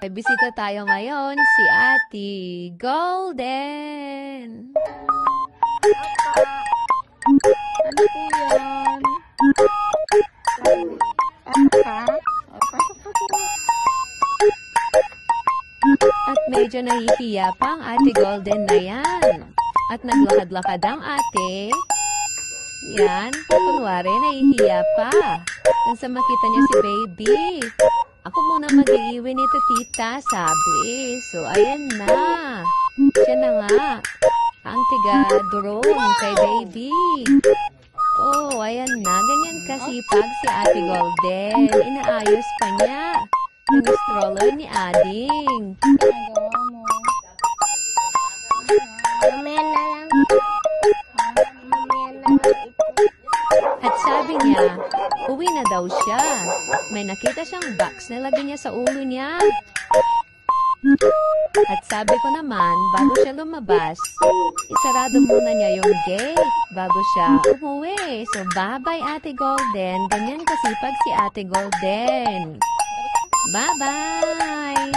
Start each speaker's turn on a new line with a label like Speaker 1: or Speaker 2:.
Speaker 1: May bisita tayo ngayon, si Ate Golden.
Speaker 2: Ano po yan? Pasok po.
Speaker 1: At medyo nahihiya pa ang Ate Golden na yan. At naglakad-lakad ang ate. Yan, kunwari nahihiya pa. Nang sa makita niya si baby. Ako muna mag-iiwi nito, tita, sabi. So, ayan na. Siya na nga. Ang tiga-durong kay baby. Oh, ayan na. Ganyan kasipag si Ate Golden. Inaayos pa niya. Yung stroller ni Ading.
Speaker 2: Nagawa mo. Mamaya na lang. Mamaya na lang ito.
Speaker 1: At sabi niya, uwi na daw siya. May nakita siyang box na lagay niya sa ulo niya. At sabi ko naman, bago siya lumabas, isarado muna niya yung gate bago siya umuwi. So, bye-bye Ate Golden. Ganyan kasipag si Ate Golden. Bye-bye!